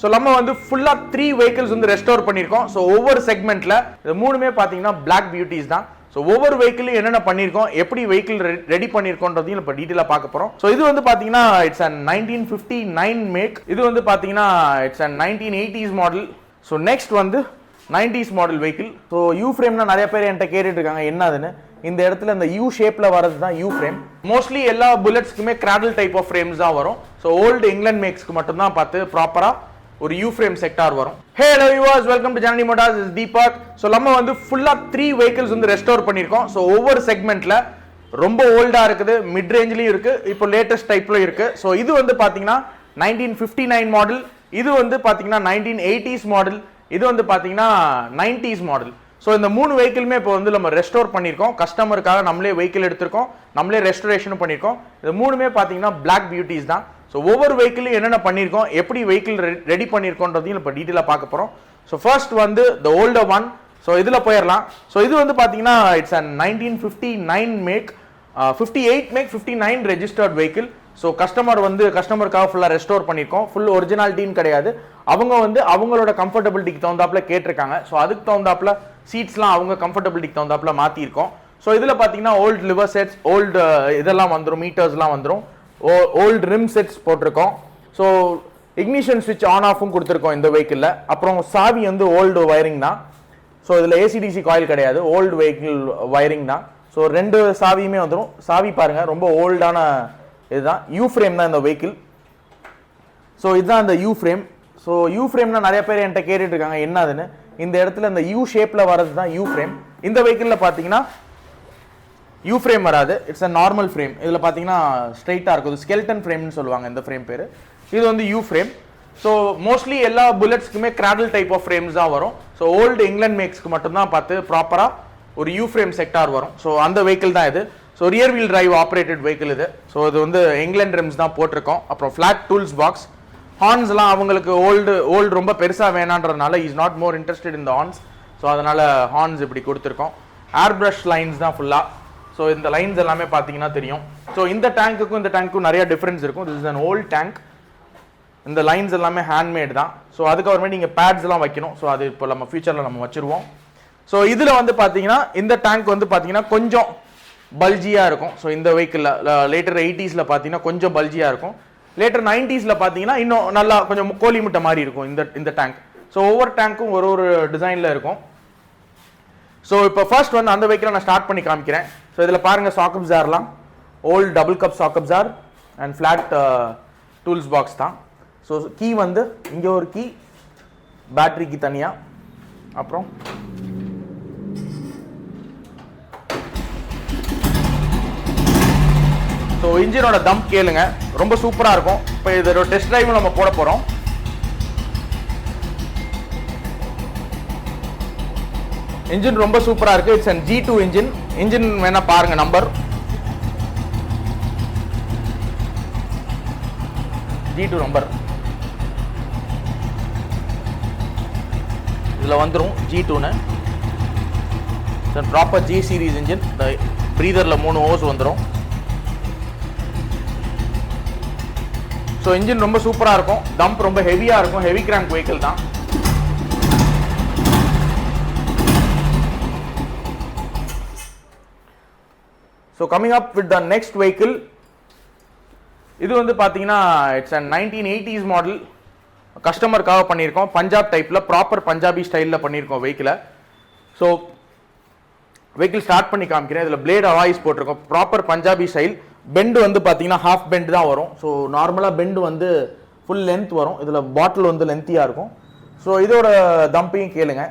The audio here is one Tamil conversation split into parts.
ஸோ நம்ம வந்து ஃபுல்லாக 3 vehicles வந்து ரெஸ்டோர் பண்ணியிருக்கோம். ஸோ ஒவ்வொரு செக்மெண்ட்டில் இது மூணுமே பார்த்தீங்கன்னா பிளாக் பியூட்டிஸ் தான். ஸோ ஒவ்வொரு வெஹிக்கிளும் என்னென்ன பண்ணியிருக்கோம், எப்படி வெஹிக்கிள் ரெடி பண்ணியிருக்கோன்றதையும் இப்போ டீட்டெயிலாக பார்க்க போகிறோம். ஸோ இது வந்து பார்த்தீங்கன்னா இட்ஸ் அண்ட் 1959 மேக். இது வந்து பார்த்தீங்கன்னா it's and 1980s model. So next வந்து 90s model vehicle. So you ஃப்ரேம்னா நிறைய பேர் என்கிட்ட கேட்டுட்டு இருக்காங்க என்னதுன்னு. இந்த இடத்துல இந்த யூ ஷேப்ல வரது தான் யூ ஃப்ரேம். மோஸ்ட்லி எல்லா புல்லட்ஸ்க்குமே கிராடல் டைப் ஆஃப் ஃப்ரேம்ஸ் தான் வரும். ஸோ ஓல்டு இங்கிலாந்து மேக்ஸ்க்கு மட்டும் தான் பார்த்து ப்ராப்பரா ஒரு யூ ஃப்ரேம் செக்டார் வரும். Hey hello viewers, welcome to Janani Motors. Is Deepak. So நம்ம வந்து ஃபுல்லா 3 vehicles வந்து ரெஸ்டோர் பண்ணியிருக்கோம். ஸோ ஒவ்வொரு செக்மெண்ட்ல ரொம்ப ஓல்டா இருக்குது, மிட் ரேஞ்ச்லயும் இருக்கு, இப்போ லேட்டஸ்ட் டைப்ல இருக்கு. ஸோ இது வந்து பாத்தீங்கன்னா 1959 மாடல், இது வந்து பாத்தீங்கன்னா 1980s மாடல், இது வந்து பாத்தீங்கன்னா 90s மாடல். ஸோ இந்த 3 வெஹிக்கிளுமே இப்போ வந்து நம்ம ரெஸ்டோர் பண்ணியிருக்கோம். கஸ்டமருக்காக நம்மளே வெஹிக்கிள் எடுத்திருக்கோம், நம்மளே ரெஸ்டோரேஷனும் பண்ணியிருக்கோம். இது மூணுமே பார்த்தீங்கன்னா பிளாக் பியூட்டிஸ் தான். ஸோ ஒவ்வொரு வெஹிக்கிளும் என்னென்ன பண்ணியிருக்கோம், எப்படி வெஹிக்கிள் ரெடி பண்ணியிருக்கோன்றதையும் இப்போ டீட்டெயிலாக பார்க்க போகிறோம். ஸோ ஃபர்ஸ்ட் வந்து த ஓல்டர் ஒன். ஸோ இதில் போயிடலாம். ஸோ இது வந்து பார்த்தீங்கன்னா it's and 1959 make, 58 make, 59 registered vehicle. So கஸ்டமருக்காக ஃபுல்லாக ரெஸ்டோர் பண்ணியிருக்கோம். ஃபுல் ஒரிஜினாலிட்டின்னு கிடையாது, அவங்க வந்து அவங்களோட கம்ஃபர்டபிலிட்டிக்கு தகுந்தாப்புல கேட்டிருக்காங்க. ஸோ அதுக்கு தகுந்தாப்புல சீட்ஸ்லாம் அவங்க கம்ஃபர்டபிலிட்டிக்கு தகுந்தாப்புல மாற்றிருக்கோம். ஸோ இதில் பார்த்தீங்கன்னா ஓல்டு லிவர் செட்ஸ், ஓல்டு இதெல்லாம் வந்துடும், மீட்டர்ஸ்லாம் வந்துடும், ஓல்டு ரிம் செட்ஸ் போட்டிருக்கோம். ஸோ இக்னிஷன் ஸ்விட்ச் ஆன் ஆஃபும் கொடுத்துருக்கோம் இந்த வெஹிக்கிளில். அப்புறம் சாவி வந்து ஓல்டு வயரிங் தான். ஸோ இதில் ஏசிடிசி காயில் கிடையாது, ஓல்டு வெஹிக்கிள் வயரிங் தான். ஸோ 2 சாவியுமே வந்துடும். சாவி பாருங்கள், ரொம்ப ஓல்டான இதுதான். யூ ஃப்ரேம் தான் இந்த வெஹிக்கிள். ஸோ இதுதான் இந்த யூ ஃப்ரேம். ஸோ யூ ஃப்ரேம்னா நிறைய பேர் என்கிட்ட கேட்டுட்டு இருக்காங்க என்னதுன்னு. இந்த இடத்துல இந்த யூ ஷேப்ல வரது தான் யூ ஃப்ரேம். இந்த வெஹிக்கிளில் பார்த்தீங்கன்னா யூ ஃப்ரேம் வராது, இட்ஸ் அ நார்மல் ஃப்ரேம். இதில் பார்த்தீங்கன்னா ஸ்ட்ரைட்டாக இருக்கும், ஸ்கெல்டன் ஃப்ரேம்னு சொல்லுவாங்க இந்த ஃப்ரேம் பேர். இது வந்து யூ ஃப்ரேம். ஸோ மோஸ்ட்லி எல்லா புல்லட்ஸ்க்குமே கிராடல் டைப் ஆஃப் ஃப்ரேம்ஸ் தான் வரும். ஸோ ஓல்டு இங்கிலாந்து மேக்ஸ்க்கு மட்டும் தான் பார்த்து ப்ராப்பராக ஒரு யூ ஃப்ரேம் செக்டார் வரும். ஸோ அந்த வெஹிக்கிள் தான் இது. So rear wheel drive operated vehicle இது. ஸோ இது வந்து இங்கிலாந்து ரிம்ஸ் தான் போட்டிருக்கோம். அப்புறம் ஃபிளாட் டூல்ஸ் பாக்ஸ். ஹார்ன்ஸ்லாம் அவங்களுக்கு ஓல்டு ரொம்ப பெருசாக வேணான்றதுனால is not more interested in the horns. So அதனால ஹார்ன்ஸ் இப்படி கொடுத்துருக்கோம். ஏர் பிரஷ் லைன்ஸ் தான் ஃபுல்லாக. ஸோ இந்த லைன்ஸ் எல்லாமே பார்த்தீங்கன்னா தெரியும். ஸோ இந்த டேங்க்குக்கும் இந்த டேங்க்கும் நிறைய டிஃப்ரென்ஸ் இருக்கும். This is an old tank. இந்த லைன்ஸ் எல்லாமே ஹேண்ட்மேட் தான். ஸோ அதுக்கப்புறமேட்டு நீங்கள் பேட்ஸ்லாம் வைக்கணும். ஸோ அது இப்போ நம்ம ஃபியூச்சரில் நம்ம வச்சுருவோம். ஸோ இதில் வந்து பார்த்தீங்கன்னா இந்த டேங்க் வந்து பார்த்தீங்கன்னா கொஞ்சம் பல்ஜியாக இருக்கும். ஸோ இந்த வெஹிக்கிளில் லேட்டர் 80s பார்த்தீங்கன்னா கொஞ்சம் பல்ஜியாக இருக்கும். லேட்டர் 90s பார்த்தீங்கன்னா இன்னும் நல்லா கொஞ்சம் கோழி முட்டை மாதிரி இருக்கும் இந்த டேங்க். ஸோ ஒவ்வொரு டேங்க்கும் ஒரு டிசைனில் இருக்கும். ஸோ இப்போ ஃபர்ஸ்ட் வந்து அந்த வெஹிக்கிளை நான் ஸ்டார்ட் பண்ணி காமிக்கிறேன். ஸோ இதில் பாருங்கள், சாக் அப்சார்லாம் old double cup shock absorber and flat tools box தான். ஸோ கீ வந்து இங்கே ஒரு கீ, பேட்டரிக்கு தனியாக. அப்புறம் ஸோ இன்ஜினோட தம்ப் கேளுங்க, ரொம்ப சூப்பராக இருக்கும். இப்போ இதோட டெஸ்ட் டிரைவ் நம்ம போட போகிறோம். இன்ஜின் ரொம்ப சூப்பராக இருக்குது. It's an G2 engine. Engine வேணா பாருங்க, நம்பர் G2 நம்பர் இதில் வந்துடும் G2ன்னு. Proper G series engine. இந்த ப்ரீதரில் 3 ஹோஸ் வந்துடும். ஸோ இன்ஜின் ரொம்ப சூப்பராக இருக்கும். டம்ப் ரொம்ப ஹெவியாக இருக்கும். ஹெவி கிராங்க் வெஹிக்கிள் தான். So coming up with the next vehicle. இது வந்து பார்த்தீங்கன்னா இட்ஸ் அண்ட் 1980s மாடல். கஸ்டமருக்காக பண்ணியிருக்கோம். பஞ்சாப் டைப்பில், ப்ராப்பர் பஞ்சாபி ஸ்டைலில் பண்ணியிருக்கோம் வெஹிக்கிளை. ஸோ வெஹிக்கிள் ஸ்டார்ட் பண்ணி காமிக்கிறேன். இதில் பிளேட் அலாய்ஸ் போட்டிருக்கோம், ப்ராப்பர் பஞ்சாபி ஸ்டைல். பெண்டு வந்து பார்த்தீங்கன்னா ஹாஃப் பெண்டு தான் வரும். ஸோ நார்மலாக பெண்டு வந்து ஃபுல் லென்த் வரும். இதில் பாட்டில் வந்து லென்த்தியாக இருக்கும். ஸோ இதோட தம்பையும் கேளுங்க.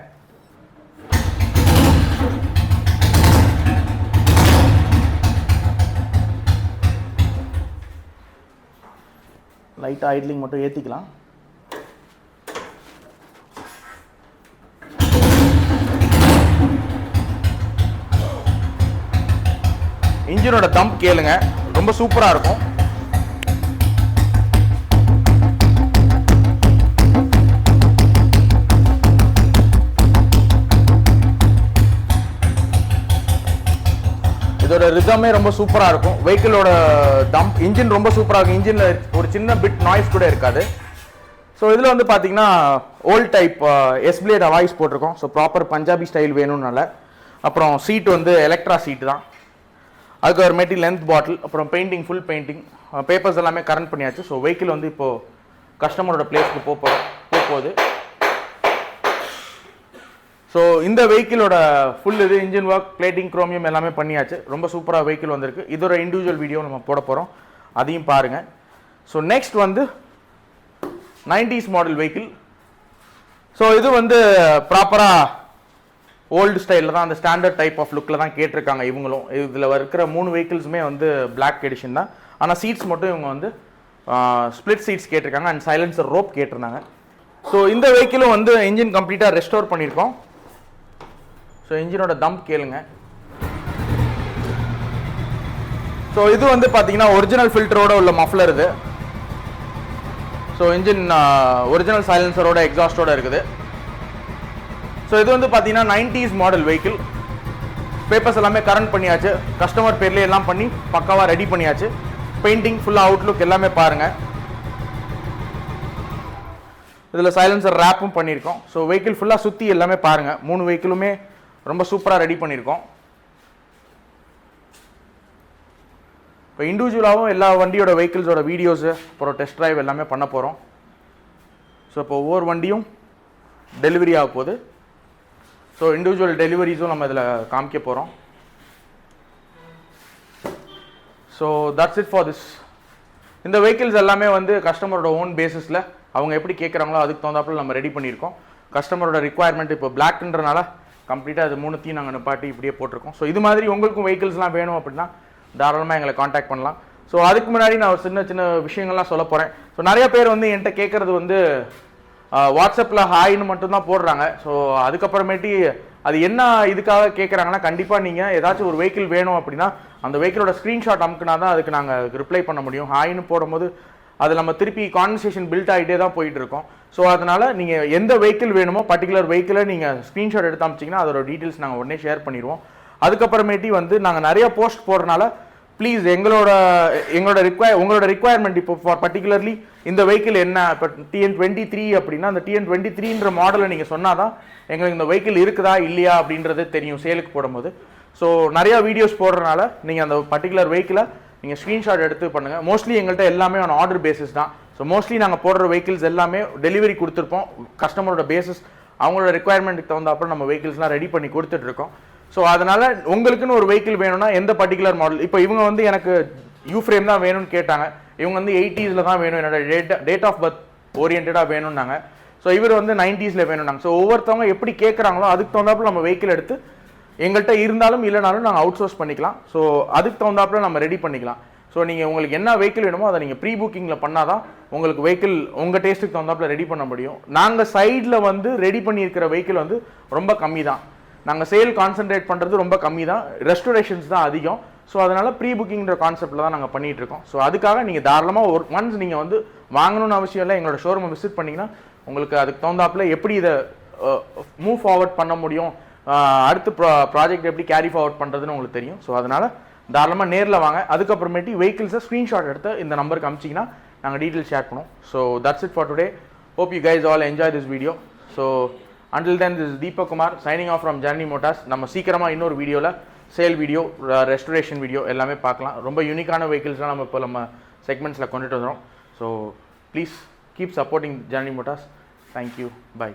லைட்டாக ஐட்லிங் மட்டும் ஏற்றிக்கலாம். இன்ஜினோட தம்ப் கேளுங்க, ரொம்ப சூப்பராக இருக்கும். இதோட ரிதமே ரொம்ப சூப்பராக இருக்கும். வெஹிக்கிளோட தம்ப் இன்ஜின் ரொம்ப சூப்பராக இருக்கும். இன்ஜினில் ஒரு சின்ன பிட் நாய்ஸ் கூட இருக்காது. ஸோ இதில் வந்து பார்த்தீங்கன்னா old type S plate alloys போட்டிருக்கோம். ஸோ ப்ராப்பர் பஞ்சாபி ஸ்டைல் வேணும்னால. அப்புறம் சீட் வந்து எலக்ட்ரா சீட்டு தான். அதுக்கு ஒரு மெட்டி லென்த் பாட்டில். அப்புறம் பெயிண்டிங், ஃபுல் பெயிண்டிங், பேப்பர்ஸ் எல்லாமே கரண்ட் பண்ணியாச்சு. ஸோ வெஹிக்கிள் வந்து இப்போது கஸ்டமரோட பிளேஸ்க்கு போகுது. ஸோ இந்த வெஹிக்கிளோட ஃபுல் இது இன்ஜின் ஒர்க், பிளேட்டிங், குரோமியம் எல்லாமே பண்ணியாச்சு. ரொம்ப சூப்பராக வெஹிக்கிள் வந்திருக்கு. இதோட இண்டிவிஜுவல் வீடியோ நம்ம போட போகிறோம், அதையும் பாருங்கள். ஸோ நெக்ஸ்ட் வந்து 90s மாடல் வெஹிக்கிள். ஸோ இது வந்து ப்ராப்பராக ஓல்டு ஸ்டைலில் தான், அந்த ஸ்டாண்டர்ட் டைப் ஆஃப் லுக்கில் தான் கேட்டிருக்காங்க இவங்களும். இதில் இருக்கிற 3 வெஹிக்கிள்ஸுமே வந்து பிளாக் எடிஷன் தான். ஆனால் சீட்ஸ் மட்டும் இவங்க வந்து ஸ்பிளிட் சீட்ஸ் கேட்டிருக்காங்க அண்ட் சைலன்சர் ரோப் கேட்டிருந்தாங்க. ஸோ இந்த வெஹிக்கிளும் வந்து இன்ஜின் கம்ப்ளீட்டாக ரெஸ்டோர் பண்ணியிருக்கோம். ஸோ இன்ஜினோட தம்ப் கேளுங்க. ஸோ இது வந்து பார்த்தீங்கன்னா ஒரிஜினல் ஃபில்டரோட உள்ள மஃப்லர் இது. ஸோ இன்ஜின் ஒரிஜினல் சைலன்சரோட எக்ஸாஸ்டோட இருக்குது. ஸோ இது வந்து பார்த்தீங்கன்னா 90s மாடல் வெஹிக்கிள். பேப்பர்ஸ் எல்லாமே கரண்ட் பண்ணியாச்சு. கஸ்டமர் பேர்லேயே எல்லாம் பண்ணி பக்காவாக ரெடி பண்ணியாச்சு. பெயிண்டிங், ஃபுல்லாக அவுட்லுக் எல்லாமே பாருங்கள். இதில் சைலன்சர் ரேப்பும் பண்ணியிருக்கோம். ஸோ வெஹிக்கிள் ஃபுல்லாக சுற்றி எல்லாமே பாருங்கள். 3 வெஹிக்கிளுமே ரொம்ப சூப்பராக ரெடி பண்ணியிருக்கோம். இப்போ இண்டிவிஜுவலாகவும் எல்லா வண்டியோட வெஹிக்கிள்ஸோட வீடியோஸு, அப்புறம் டெஸ்ட் ட்ரைவ் எல்லாமே பண்ண போகிறோம். ஸோ இப்போ ஒவ்வொரு வண்டியும் டெலிவரி ஆக போகுது. ஸோ இண்டிவிஜுவல் டெலிவரிஸும் நம்ம இதில் காமிக்க போகிறோம். So that's it for this. இந்த வெஹிக்கிள்ஸ் எல்லாமே வந்து கஸ்டமரோட ஓன் பேசிஸில் அவங்க எப்படி கேட்குறாங்களோ அதுக்கு தகுந்தாப்பில் நம்ம ரெடி பண்ணியிருக்கோம். கஸ்டமரோட ரிக்குவயர்மெண்ட் இப்போ பிளாக்ன்றனால கம்ப்ளீட்டாக அது 3த்தையும் நாங்கள் நிப்பாட்டி இப்படியே போட்டிருக்கோம். ஸோ இது மாதிரி உங்களுக்கும் வெஹிக்கிள்ஸ்லாம் வேணும் அப்படின்னா தாராளமாக எங்களை காண்டாக்ட் பண்ணலாம். ஸோ அதுக்கு முன்னாடி நான் ஒரு சின்ன சின்ன விஷயங்கள்லாம் சொல்ல போகிறேன். ஸோ நிறைய பேர் வந்து என்கிட்ட கேட்குறது வந்து வாட்ஸ்அப்பில் ஹாய்னு மட்டும்தான் போடுறாங்க. ஸோ அதுக்கப்புறமேட்டி அது என்ன இதுக்காக கேட்குறாங்கன்னா, கண்டிப்பாக நீங்கள் ஏதாச்சும் ஒரு வெஹிக்கிள் வேணும் அப்படின்னா அந்த வெஹிக்கிளோட ஸ்க்ரீன்ஷாட் அமுக்குனா தான் அதுக்கு நாங்கள் ரிப்ளை பண்ண முடியும். ஹாய்னு போடும்போது அது நம்ம திருப்பி கான்வர்சேஷன் பில்ட் ஆகிட்டே தான் போயிட்டு இருக்கோம். ஸோ அதனால் நீங்கள் எந்த வெஹிக்கிள் வேணுமோ பர்டிகுலர் வெஹிக்கிளை நீங்கள் ஸ்க்ரீன்ஷாட் எடுத்து அமிச்சிங்கன்னா அதோட டீட்டெயில்ஸ் நாங்கள் உடனே ஷேர் பண்ணிடுவோம். அதுக்கப்புறமேட்டி வந்து நாங்கள் நிறைய போஸ்ட் போடுறதுனால ப்ளீஸ் உங்களோட ரிக்குவயர்மெண்ட் இப்போ ஃபார் பர்டிகுலர்லி இந்த வெஹிக்கிள் என்ன, இப்போ TN23 அப்படின்னா அந்த TN23ன்ற மாடலை நீங்கள் சொன்னால் தான் எங்களுக்கு இந்த வெஹிக்கிள் இருக்குதா இல்லையா அப்படின்றது தெரியும் சேலுக்கு போடும்போது. ஸோ நிறையா வீடியோஸ் போடுறதுனால நீங்கள் அந்த பர்டிகுலர் வெஹிக்கிளை நீங்கள் ஸ்க்ரீன்ஷாட் எடுத்து பண்ணுங்கள். மோஸ்ட்லி எங்கள்கிட்ட எல்லாமே ஆன் ஆர்டர் பேசிஸ் தான். ஸோ மோஸ்ட்லி நாங்கள் போடுற வெஹிக்கிள்ஸ் எல்லாமே டெலிவரி கொடுத்துருப்போம். கஸ்டமரோட பேசிஸ் அவங்களோட ரிக்குவயர்மெண்ட்டுக்கு தகுந்தாப்புல நம்ம வெஹிக்கிள்ஸ்லாம் ரெடி பண்ணி கொடுத்துட்ருக்கோம். ஸோ அதனால் உங்களுக்குன்னு ஒரு வெஹிக்கிள் வேணும்னா எந்த பர்டிகுலர் மாடல், இப்போ இவங்க வந்து எனக்கு யூ ஃப்ரேம் தான் வேணும்னு கேட்டாங்க. இவங்க வந்து 80s தான் வேணும், என்னோட டேட் ஆஃப் பர்த் ஓரியன்டாக வேணும்னாங்க. ஸோ இவர் வந்து 90s வேணும்னாங்க. ஸோ ஒவ்வொருத்தவங்க எப்படி கேட்குறாங்களோ அதுக்கு தகுந்தாப்புல நம்ம வெஹிக்கிள் எடுத்து எங்கள்கிட்ட இருந்தாலும் இல்லைனாலும் நாங்கள் அவுட் சோர்ஸ் பண்ணிக்கலாம். ஸோ அதுக்கு தகுந்தாப்புல நம்ம ரெடி பண்ணிக்கலாம். ஸோ நீங்கள் உங்களுக்கு என்ன வெஹிக்கிள் வேணுமோ அதை நீங்கள் ப்ரீ புக்கிங்கில் பண்ணால் தான் உங்களுக்கு வெஹிக்கிள் உங்கள் டேஸ்ட்டுக்கு தகுந்தாப்புல ரெடி பண்ண முடியும். நாங்கள் சைடில் வந்து ரெடி பண்ணியிருக்கிற வெஹிக்கிள் வந்து ரொம்ப கம்மி தான். நாங்கள் சேல் கான்சென்ட்ரேட் பண்ணுறது ரொம்ப கம்மி தான், ரெஸ்டோரேஷன்ஸ் தான் அதிகம். ஸோ அதனால் ப்ரீ புக்கிங்கிற கான்செப்டில் தான் நாங்கள் பண்ணிகிட்ருக்கோம். ஸோ அதுக்காக நீங்கள் தாராளமாக ஒன்ஸ் நீங்கள் வந்து வாங்கணும்னு அவசியம் இல்லை, எங்களோட ஷோரூமை விசிட் பண்ணிங்கன்னா உங்களுக்கு அதுக்கு தகுந்தாப்பில் எப்படி இதை மூவ் ஃபார்வர்ட் பண்ண முடியும், அடுத்து ப்ராஜெக்ட் எப்படி கேரி ஃபார்வர்ட் பண்ணுறதுன்னு உங்களுக்கு தெரியும். ஸோ அதனால் தாராளமாக நேரில் வாங்க. அதுக்கப்புறமேட்டு வெஹிக்கிள்ஸை ஸ்க்ரீன்ஷாட் எடுத்து இந்த நம்பருக்கு அமிச்சிங்கன்னா நாங்கள் டீட்டெயில்ஸ் ஷேர் பண்ணுவோம். So that's it for today. Hope you guys all enjoy this video. So until then, this is Deepak Kumar signing off from Janani Motorz. நம்ம சீக்கிரமாக இன்னொரு வீடியோவில் சேல் வீடியோ, ரெஸ்டோரேஷன் வீடியோ எல்லாமே பார்க்கலாம். ரொம்ப யூனிக்கான வெஹிக்கிள்ஸ்லாம் நம்ம இப்போ நம்ம செக்மெண்ட்ஸில் கொண்டுட்டு வந்துடும். So please keep supporting Janani Motorz. Thank you. Bye.